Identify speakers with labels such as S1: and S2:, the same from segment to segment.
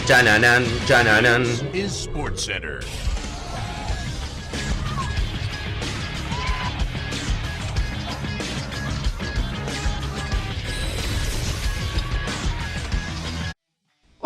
S1: Chananan, chananan.
S2: Is SportsCenter.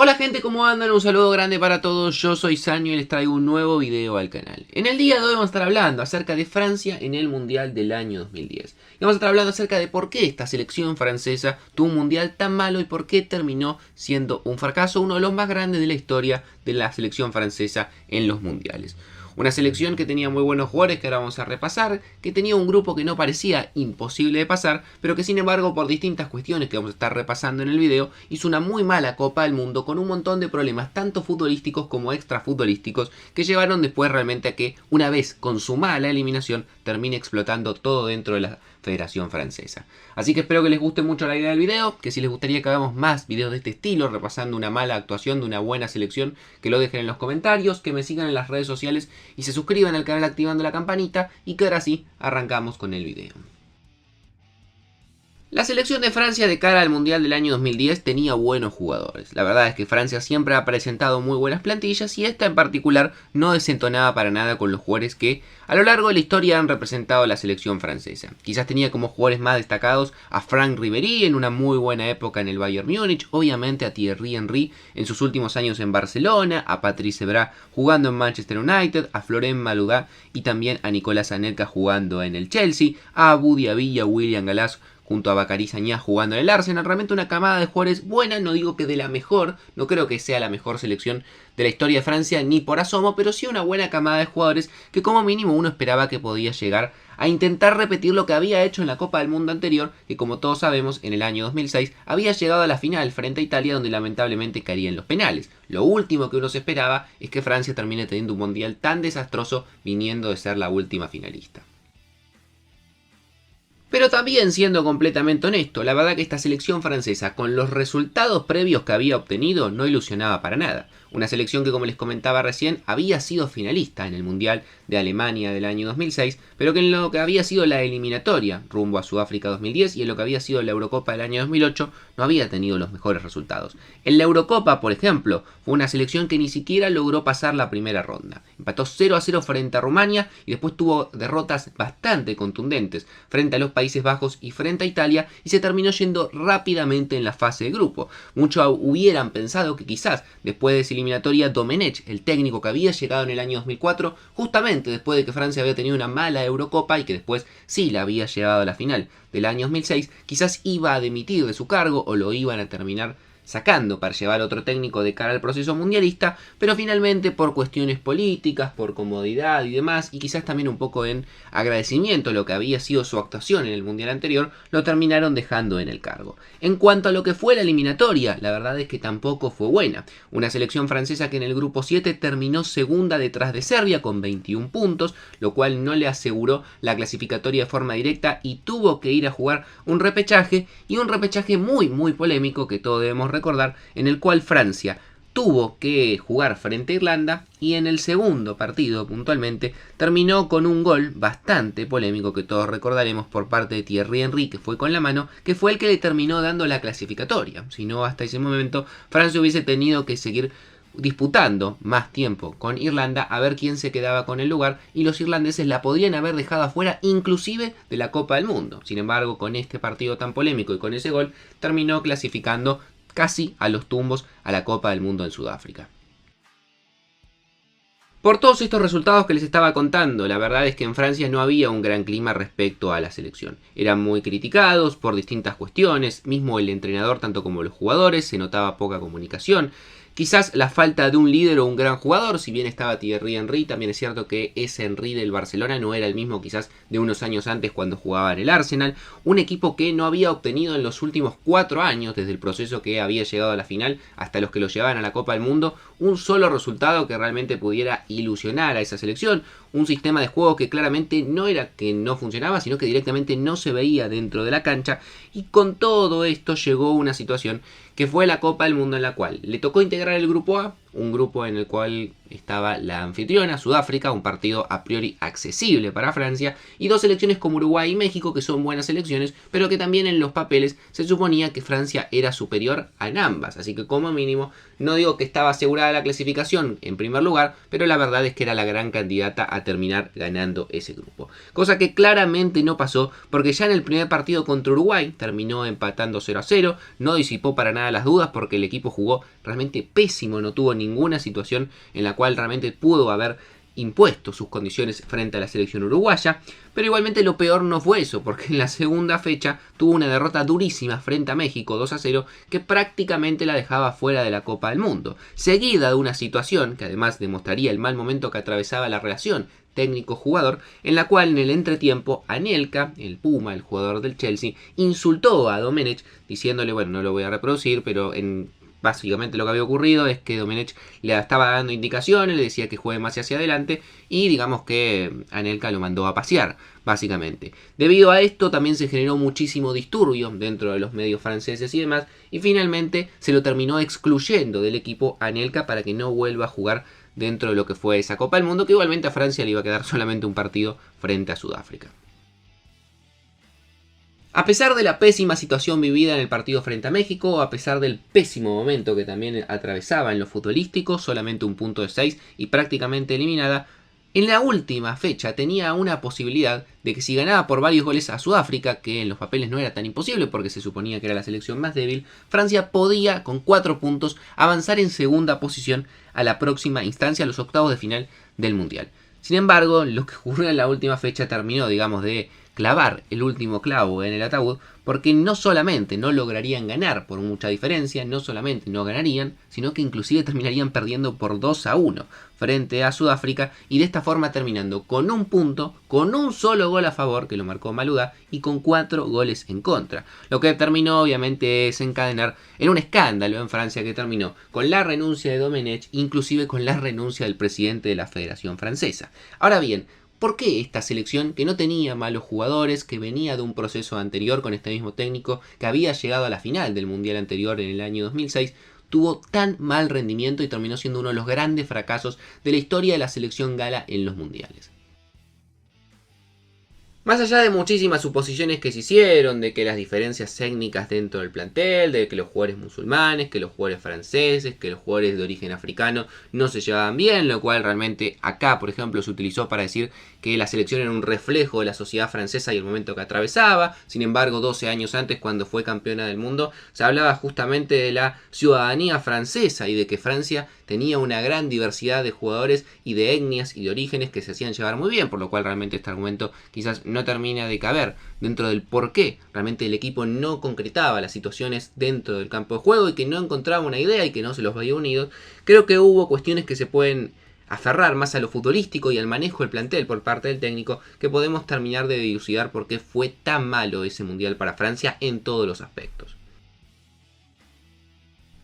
S1: Hola gente, ¿cómo andan? Un saludo grande para todos, yo soy Sanyo y les traigo un nuevo video al canal. En el día de hoy vamos a estar hablando acerca de Francia en el Mundial del año 2010. Y vamos a estar hablando acerca de por qué esta selección francesa tuvo un Mundial tan malo y por qué terminó siendo un fracaso, uno de los más grandes de la historia de la selección francesa en los Mundiales. Una selección que tenía muy buenos jugadores que ahora vamos a repasar, que tenía un grupo que no parecía imposible de pasar, pero que sin embargo por distintas cuestiones que vamos a estar repasando en el video, hizo una muy mala Copa del Mundo con un montón de problemas tanto futbolísticos como extrafutbolísticos que llevaron después realmente a que una vez consumada la eliminación termine explotando todo dentro de la Federación Francesa. Así que espero que les guste mucho la idea del video, que si les gustaría que hagamos más videos de este estilo, repasando una mala actuación de una buena selección, que lo dejen en los comentarios, que me sigan en las redes sociales y se suscriban al canal activando la campanita, y que ahora sí, arrancamos con el video. La selección de Francia de cara al Mundial del año 2010 tenía buenos jugadores. La verdad es que Francia siempre ha presentado muy buenas plantillas y esta en particular no desentonaba para nada con los jugadores que a lo largo de la historia han representado a la selección francesa. Quizás tenía como jugadores más destacados a Franck Ribéry en una muy buena época en el Bayern Múnich, obviamente a Thierry Henry en sus últimos años en Barcelona, a Patrice Evra jugando en Manchester United, a Florent Malouda y también a Nicolas Anelka jugando en el Chelsea, a Abu Diaby y a William Gallas junto a Bacary Sagna jugando en el Arsenal. Realmente una camada de jugadores buena, no digo que de la mejor, no creo que sea la mejor selección de la historia de Francia ni por asomo, pero sí una buena camada de jugadores que como mínimo uno esperaba que podía llegar a intentar repetir lo que había hecho en la Copa del Mundo anterior, que como todos sabemos en el año 2006 había llegado a la final frente a Italia, donde lamentablemente caía en los penales. Lo último que uno se esperaba es que Francia termine teniendo un mundial tan desastroso viniendo de ser la última finalista. Pero también siendo completamente honesto, la verdad que esta selección francesa con los resultados previos que había obtenido no ilusionaba para nada. Una selección que, como les comentaba recién, había sido finalista en el Mundial de Alemania del año 2006, pero que en lo que había sido la eliminatoria rumbo a Sudáfrica 2010 y en lo que había sido la Eurocopa del año 2008 no había tenido los mejores resultados. En la Eurocopa, por ejemplo, fue una selección que ni siquiera logró pasar la primera ronda. Empató 0-0 frente a Rumania y después tuvo derrotas bastante contundentes frente a los Países Bajos y frente a Italia y se terminó yendo rápidamente en la fase de grupo. Muchos hubieran pensado que quizás después de esa eliminatoria Domenech, el técnico que había llegado en el año 2004, justamente después de que Francia había tenido una mala Eurocopa y que después sí la había llevado a la final del año 2006, quizás iba a dimitir de su cargo o lo iban a terminar sacando para llevar otro técnico de cara al proceso mundialista, pero finalmente por cuestiones políticas, por comodidad y demás, y quizás también un poco en agradecimiento a lo que había sido su actuación en el mundial anterior, lo terminaron dejando en el cargo. En cuanto a lo que fue la eliminatoria, la verdad es que tampoco fue buena. Una selección francesa que en el grupo 7 terminó segunda detrás de Serbia con 21 puntos, lo cual no le aseguró la clasificatoria de forma directa y tuvo que ir a jugar un repechaje, y un repechaje muy polémico que todos debemos recordar, en el cual Francia tuvo que jugar frente a Irlanda y en el segundo partido puntualmente terminó con un gol bastante polémico que todos recordaremos por parte de Thierry Henry, que fue con la mano, que fue el que le terminó dando la clasificatoria. Si no, hasta ese momento Francia hubiese tenido que seguir disputando más tiempo con Irlanda a ver quién se quedaba con el lugar, y los irlandeses la podrían haber dejado afuera inclusive de la Copa del Mundo. Sin embargo, con este partido tan polémico y con ese gol terminó clasificando casi a los tumbos a la Copa del Mundo en Sudáfrica. Por todos estos resultados que les estaba contando, la verdad es que en Francia no había un gran clima respecto a la selección. Eran muy criticados por distintas cuestiones, mismo el entrenador tanto como los jugadores, se notaba poca comunicación. Quizás la falta de un líder o un gran jugador, si bien estaba Thierry Henry, también es cierto que ese Henry del Barcelona no era el mismo quizás de unos años antes cuando jugaba en el Arsenal. Un equipo que no había obtenido en los últimos 4 años, desde el proceso que había llegado a la final hasta los que lo llevaban a la Copa del Mundo, un solo resultado que realmente pudiera ilusionar a esa selección. Un sistema de juego que claramente no era que no funcionaba, sino que directamente no se veía dentro de la cancha. Y con todo esto llegó una situación que fue la Copa del Mundo, en la cual le tocó integrar el grupo A un grupo en el cual estaba la anfitriona, Sudáfrica, un partido a priori accesible para Francia, y dos selecciones como Uruguay y México, que son buenas selecciones, pero que también en los papeles se suponía que Francia era superior a ambas, así que como mínimo, no digo que estaba asegurada la clasificación en primer lugar, pero la verdad es que era la gran candidata a terminar ganando ese grupo. Cosa que claramente no pasó, porque ya en el primer partido contra Uruguay terminó empatando 0-0, no disipó para nada las dudas porque el equipo jugó realmente pésimo, no tuvo ninguna situación en la cual realmente pudo haber impuesto sus condiciones frente a la selección uruguaya, pero igualmente lo peor no fue eso, porque en la segunda fecha tuvo una derrota durísima frente a México 2-0 que prácticamente la dejaba fuera de la Copa del Mundo, seguida de una situación que además demostraría el mal momento que atravesaba la relación técnico-jugador, en la cual en el entretiempo Anelka, el Puma, el jugador del Chelsea, insultó a Domenech diciéndole, bueno, no lo voy a reproducir, pero básicamente lo que había ocurrido es que Domenech le estaba dando indicaciones, le decía que juegue más hacia adelante y digamos que Anelka lo mandó a pasear, básicamente. Debido a esto también se generó muchísimo disturbio dentro de los medios franceses y demás, y finalmente se lo terminó excluyendo del equipo Anelka para que no vuelva a jugar dentro de lo que fue esa Copa del Mundo, que igualmente a Francia le iba a quedar solamente un partido frente a Sudáfrica. A pesar de la pésima situación vivida en el partido frente a México, a pesar del pésimo momento que también atravesaba en lo futbolístico, solamente un punto de 6 y prácticamente eliminada, en la última fecha tenía una posibilidad de que si ganaba por varios goles a Sudáfrica, que en los papeles no era tan imposible porque se suponía que era la selección más débil, Francia podía con 4 puntos avanzar en segunda posición a la próxima instancia, a los octavos de final del Mundial. Sin embargo, lo que ocurrió en la última fecha terminó, digamos, de clavar el último clavo en el ataúd, porque no solamente no lograrían ganar por mucha diferencia, no solamente no ganarían, sino que inclusive terminarían perdiendo por 2-1 frente a Sudáfrica y de esta forma terminando con un punto, con un solo gol a favor que lo marcó Malouda y con 4 goles en contra, lo que terminó obviamente desencadenar en un escándalo en Francia que terminó con la renuncia de Domenech, inclusive con la renuncia del presidente de la Federación Francesa. Ahora bien, ¿por qué esta selección, que no tenía malos jugadores, que venía de un proceso anterior con este mismo técnico, que había llegado a la final del Mundial anterior en el año 2006, tuvo tan mal rendimiento y terminó siendo uno de los grandes fracasos de la historia de la selección gala en los mundiales? Más allá de muchísimas suposiciones que se hicieron, de que las diferencias técnicas dentro del plantel, de que los jugadores musulmanes, que los jugadores franceses, que los jugadores de origen africano no se llevaban bien, lo cual realmente acá, por ejemplo, se utilizó para decir que la selección era un reflejo de la sociedad francesa y el momento que atravesaba. Sin embargo, 12 años antes, cuando fue campeona del mundo, se hablaba justamente de la ciudadanía francesa y de que Francia tenía una gran diversidad de jugadores y de etnias y de orígenes que se hacían llevar muy bien, por lo cual realmente este argumento quizás no termina de caber dentro del por qué realmente el equipo no concretaba las situaciones dentro del campo de juego y que no encontraba una idea y que no se los veía unidos. Creo que hubo cuestiones que se pueden aferrar más a lo futbolístico y al manejo del plantel por parte del técnico, que podemos terminar de dilucidar por qué fue tan malo ese mundial para Francia en todos los aspectos.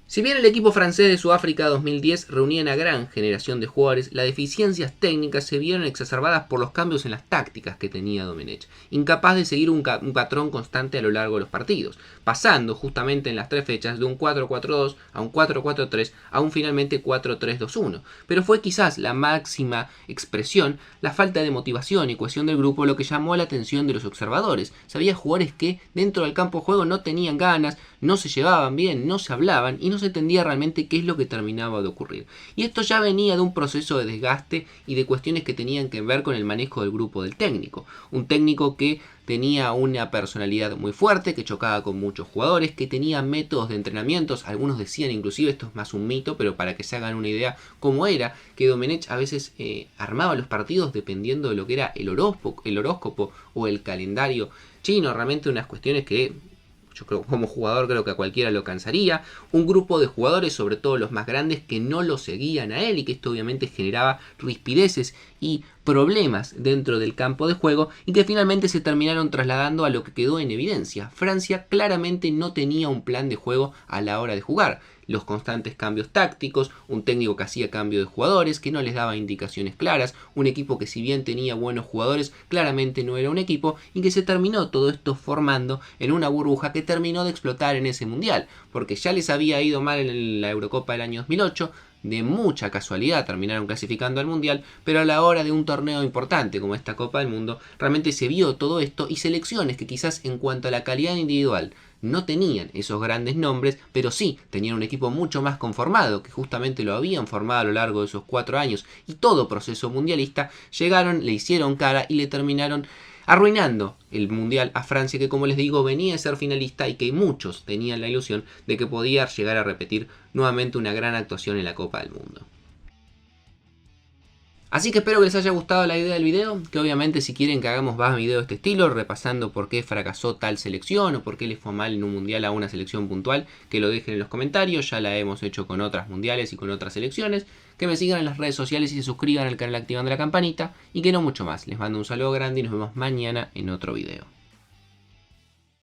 S1: Si bien el equipo francés de Sudáfrica 2010 reunía una gran generación de jugadores, las deficiencias técnicas se vieron exacerbadas por los cambios en las tácticas que tenía Domenech, incapaz de seguir un patrón constante a lo largo de los partidos, pasando justamente en las 3 fechas de un 4-4-2 a un 4-4-3 a un finalmente 4-3-2-1. Pero fue quizás la máxima expresión la falta de motivación y cohesión del grupo lo que llamó la atención de los observadores. Se había jugadores que dentro del campo de juego no tenían ganas, no se llevaban bien, no se hablaban y no se entendía realmente qué es lo que terminaba de ocurrir. Y esto ya venía de un proceso de desgaste y de cuestiones que tenían que ver con el manejo del grupo del técnico. Un técnico que tenía una personalidad muy fuerte, que chocaba con muchos jugadores, que tenía métodos de entrenamientos, algunos decían inclusive, esto es más un mito, pero para que se hagan una idea cómo era, que Domenech a veces armaba los partidos dependiendo de lo que era el horóscopo o el calendario chino, realmente unas cuestiones que yo creo como jugador creo que a cualquiera lo cansaría. Un grupo de jugadores, sobre todo los más grandes, que no lo seguían a él y que esto obviamente generaba rispideces y problemas dentro del campo de juego y que finalmente se terminaron trasladando a lo que quedó en evidencia. Francia claramente no tenía un plan de juego a la hora de jugar. Los constantes cambios tácticos, un técnico que hacía cambio de jugadores, que no les daba indicaciones claras, un equipo que si bien tenía buenos jugadores, claramente no era un equipo y que se terminó todo esto formando en una burbuja que terminó de explotar en ese mundial, porque ya les había ido mal en la Eurocopa del año 2008, de mucha casualidad terminaron clasificando al Mundial, pero a la hora de un torneo importante como esta Copa del Mundo, realmente se vio todo esto y selecciones que quizás en cuanto a la calidad individual no tenían esos grandes nombres, pero sí tenían un equipo mucho más conformado, que justamente lo habían formado a lo largo de esos 4 años y todo proceso mundialista, llegaron, le hicieron cara y le terminaron arruinando el Mundial a Francia, que como les digo venía a ser finalista y que muchos tenían la ilusión de que podía llegar a repetir nuevamente una gran actuación en la Copa del Mundo. Así que espero que les haya gustado la idea del video, que obviamente si quieren que hagamos más videos de este estilo, repasando por qué fracasó tal selección o por qué les fue mal en un mundial a una selección puntual, que lo dejen en los comentarios, ya la hemos hecho con otras mundiales y con otras selecciones, que me sigan en las redes sociales y se suscriban al canal activando la campanita, y que no mucho más, les mando un saludo grande y nos vemos mañana en otro video.